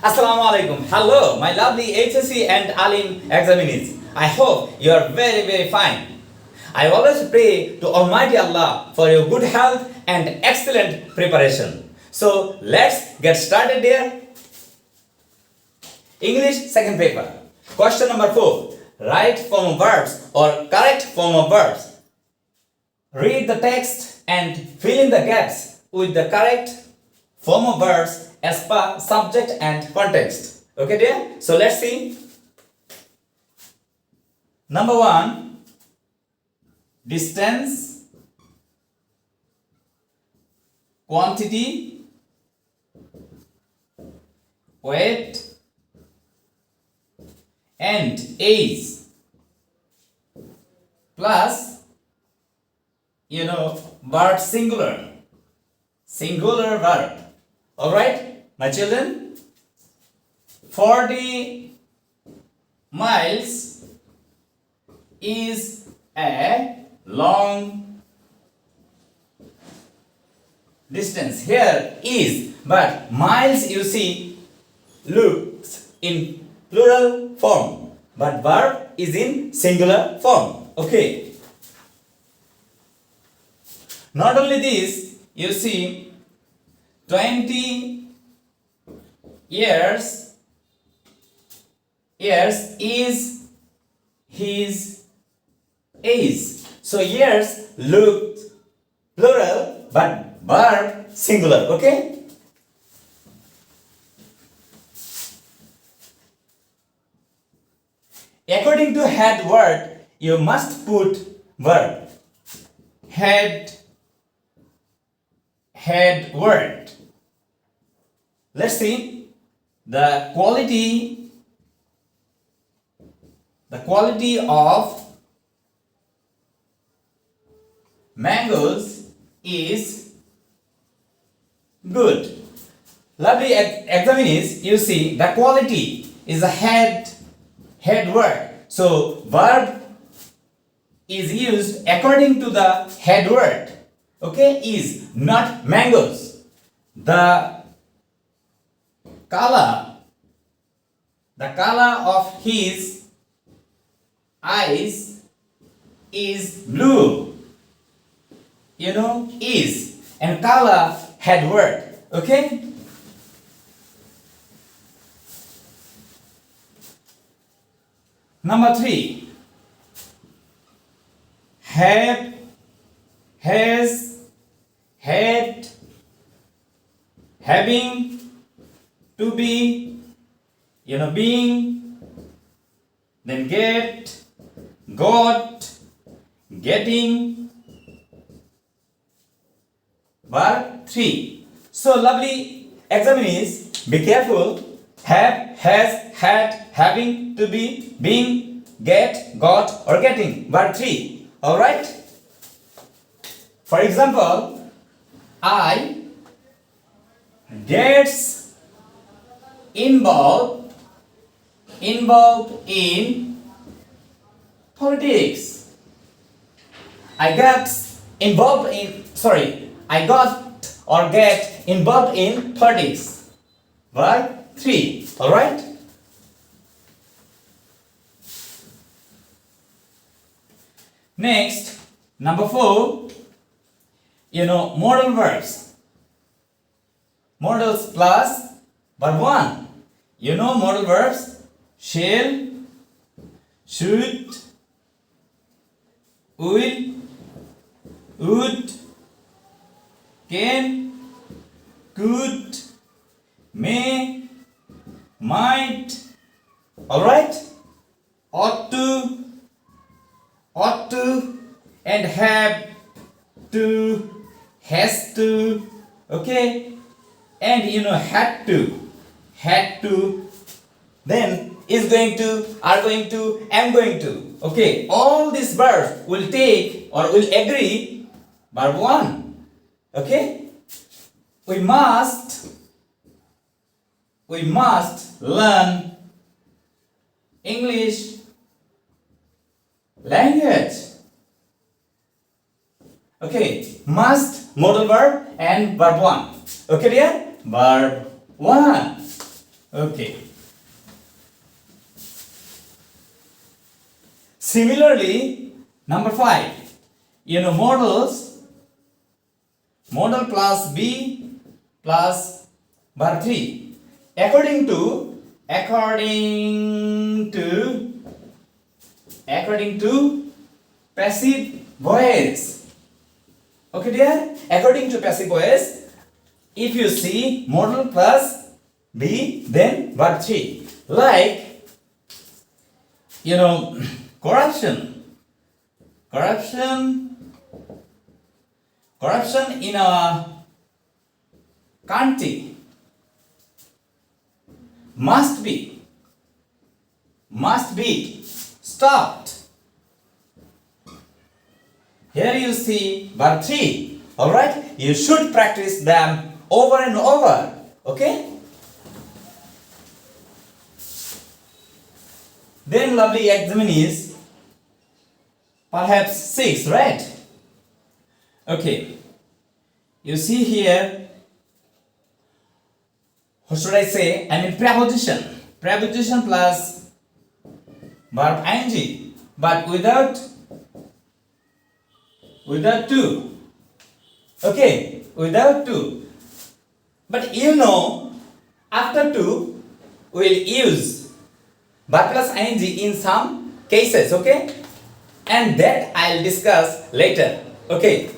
Assalamu alaikum. Hello, my lovely HSC and Alim examinees. I hope you are very fine. I always pray to Almighty Allah for your good health and excellent preparation. So let's get started there. English second paper. Question number 4. Right form of verbs or correct form of verbs. Read the text and fill in the gaps with the correct form of verbs as per subject and context. Okay dear? So let's see. Number 1. Distance, quantity, weight and age plus verb singular verb. Alright, my children, 40 miles is a long distance. Here is, but miles you see looks in plural form, but verb is in singular form. Okay. Not only this, you see 20 years is his age. So years looked plural but verb singular. Okay. According to head word, you must put verb. Head word. Let's see the quality of mangoes is good. Lovely examinees, you see the quality is a head word. So verb is used according to the head word. Okay, is not mangoes. The color of his eyes is blue. Is and color head word. Okay. Number 3. Have, has, had, having, to be, being, then get, got, getting, verb 3. So lovely examinees, be careful. Have, has, had, having, to be, being, get, got or getting, verb 3. Alright? For example, I gets involved in politics. I got or get involved in politics. Verb 3. Alright? Next, number 4, modal verbs. Modals plus verb 1. Modal verbs shall, should, will, would, can, could, may, might. Alright? Ought to, and have to, has to. Okay? And had to, then is going to, are going to, am going to. Okay? All these verbs will take or will agree verb 1. Okay? We must learn English language. Okay, modal verb and verb 1. Okay dear? Verb 1. Okay. Similarly, number 5, modal plus be plus verb 3. According to passive voice. Okay, dear? According to passive voice, if you see modal plus be, then verb 3. Like, corruption in a country must be stopped. Here you see verb 3. Alright? You should practice them over and over. Okay? Then lovely examine is perhaps 6, right? Okay. You see here, what should I say? I mean preposition. Preposition plus verb ing, but without to. Okay, without to. But after to, we'll use verb plus ing in some cases, okay? And that I'll discuss later. Okay.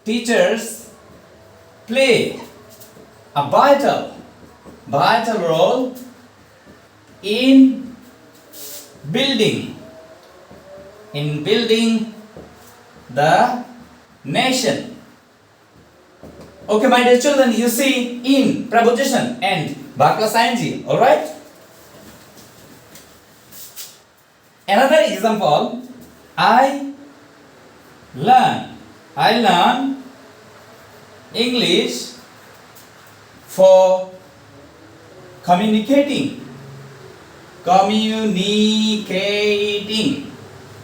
Teachers play a vital role in building the nation. Okay, my dear children, you see in preposition and verb plus ing, alright? Another example, I learn English for communicating.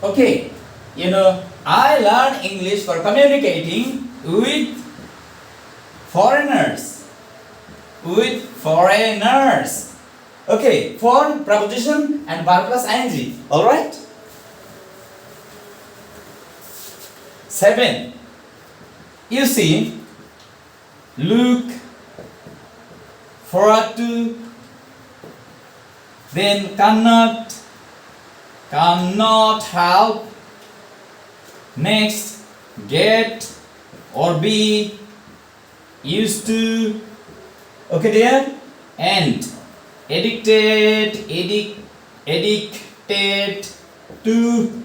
Okay, I learn English for communicating with foreigners. Okay, for preposition and verb plus ing. Alright? 7. You see, look forward to, then cannot help, next get or be, used to, okay dear, and addicted to,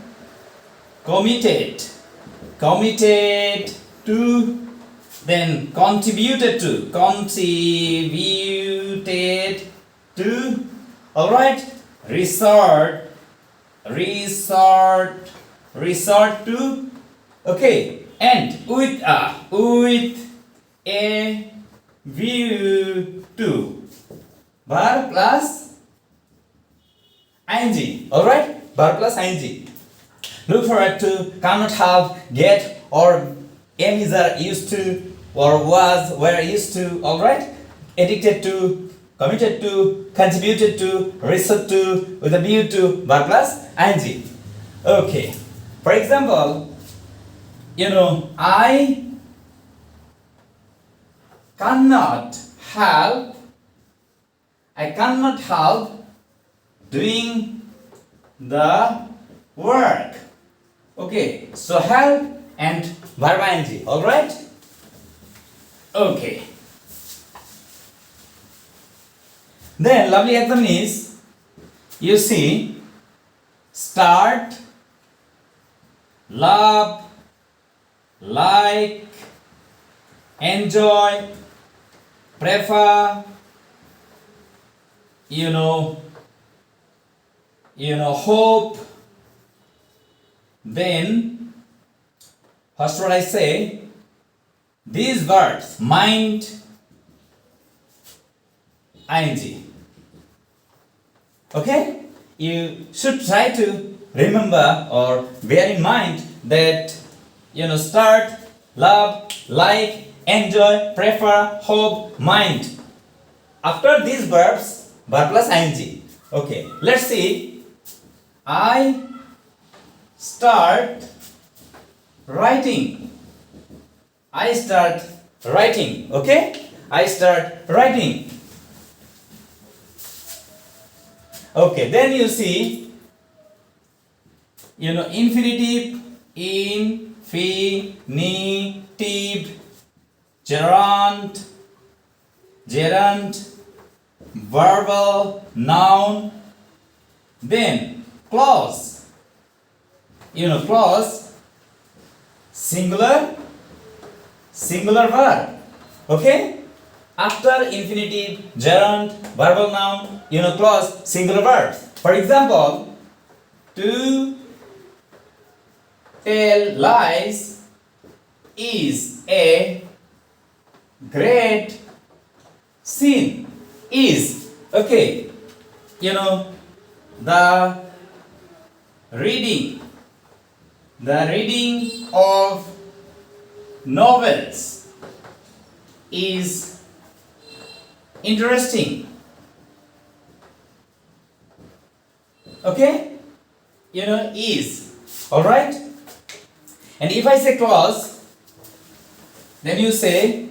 committed to, then contributed to, alright, resort to, okay, and with a view to, verb plus ing, alright, verb plus ing. Look forward to, cannot have, get or am is are used to or were used to, alright, addicted to, committed to, contributed to, resort to, with a view to, verb plus ing. Okay, for example, I cannot help doing the work. Okay, so help and verb ing, alright? Okay. Then lovely example is, you see, start, love, like, enjoy, prefer, hope. Then what should I say? These verbs, mind, ing. Okay? You should try to remember or bear in mind that start, love, like, enjoy, prefer, hope, mind. After these verbs, verb plus ing. Okay, let's see. I start writing. I start writing. Okay? I start writing. Okay, then you see, infinitive, infinitive, gerund, verbal, noun, then clause. Clause, singular verb. Okay? After infinitive, gerund, verbal noun, clause, singular verbs. For example, to tell lies is a great sin. Is. Okay. The reading of novels is interesting. Okay? Is. Alright? And if I say clause, then you say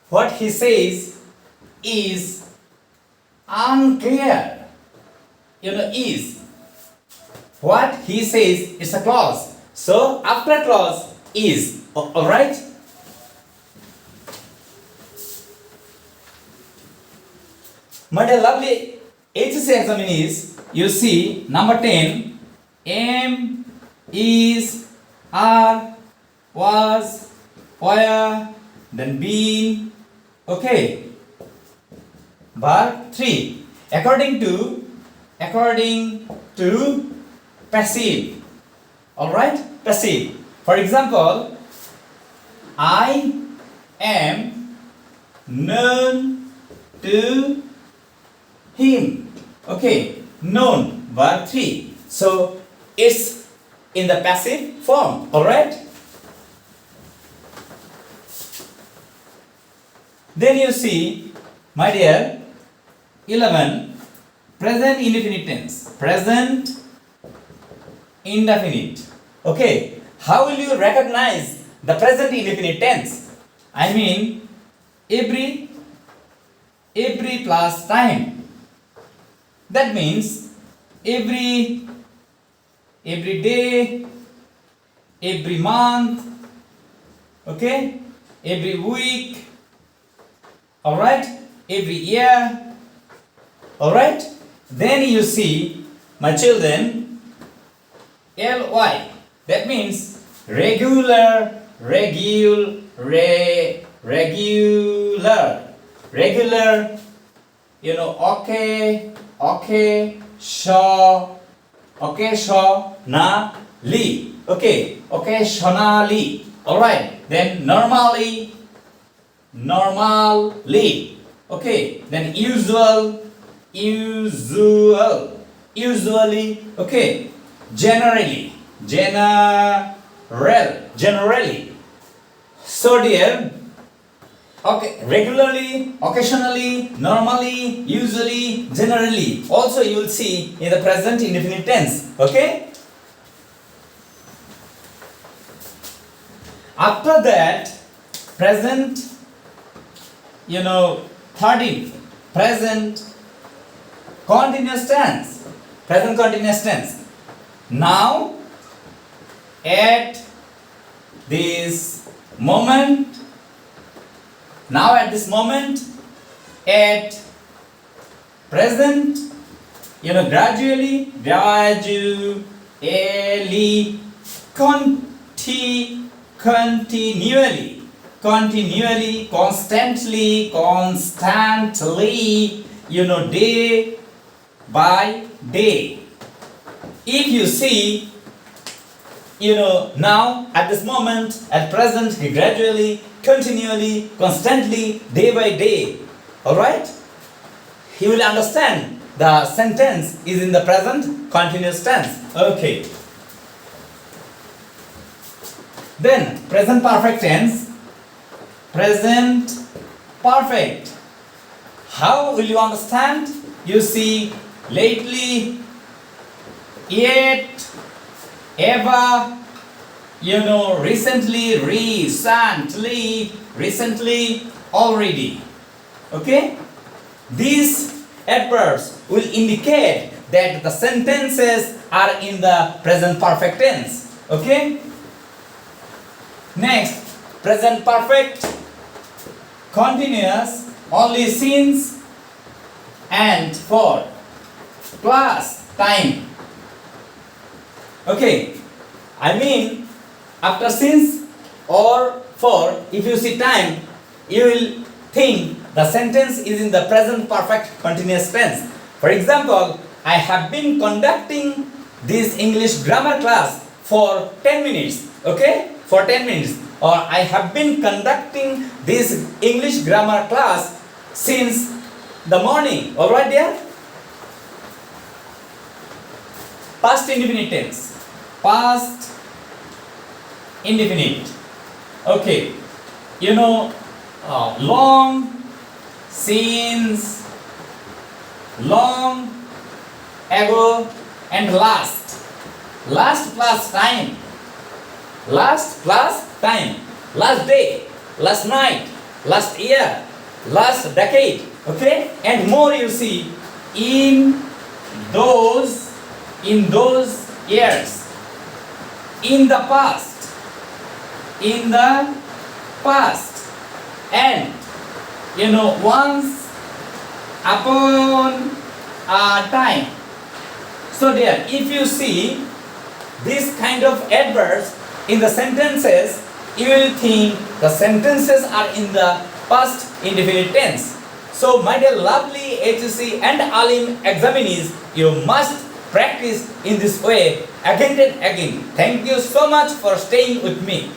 what he says is unclear. Is. What he says is a clause. So after clause is. Alright? My dear lovely HSC examinees, you see number 10, am, is, are, was, were, then been. Okay. Verb 3. According to passive. Alright? Passive. For example, I am known to him. Okay, known, verb 3. So it's in the passive form. Alright? Then you see, my dear, 11, present indefinite tense. Present indefinite. Okay, how will you recognize the present indefinite tense? I mean, every plus time. That means every day, every month, okay, every week, alright, every year, alright. Then you see, my children, ly, that means regular, occasionally, okay, occasionally, alright, then normally, okay, then usually, okay, generally. So dear, okay, regularly, occasionally, normally, usually, generally. Also you will see in the present indefinite tense. Okay? After that, present, 13, present continuous tense. Present continuous tense. Now, at this moment, at present, gradually, continually, constantly, day by day. If you see, now, at this moment, at present, gradually, continually, constantly, day by day. Alright? You will understand the sentence is in the present continuous tense. Okay. Then present perfect tense. Present perfect. How will you understand? You see, lately, yet, ever, recently, recently, already. Okay? These adverbs will indicate that the sentences are in the present perfect tense. Okay? Next, present perfect continuous only since and for plus time. Okay, I mean after since or for, if you see time, you will think the sentence is in the present perfect continuous tense. For example, I have been conducting this English grammar class for 10 minutes. Okay, for 10 minutes. Or I have been conducting this English grammar class since the morning. Alright dear? Past indefinite tense. Past indefinite. Okay. Long, since, long, ago, and last. Last plus time. Last plus time. Last day, last night, last year, last decade. Okay? And more you see in those years. In the past. In the past. And once upon a time. So dear, if you see this kind of adverbs in the sentences, you will think the sentences are in the past indefinite tense. So my dear lovely HSC and Alim examinees, you must practice in this way again and again. Thank you so much for staying with me.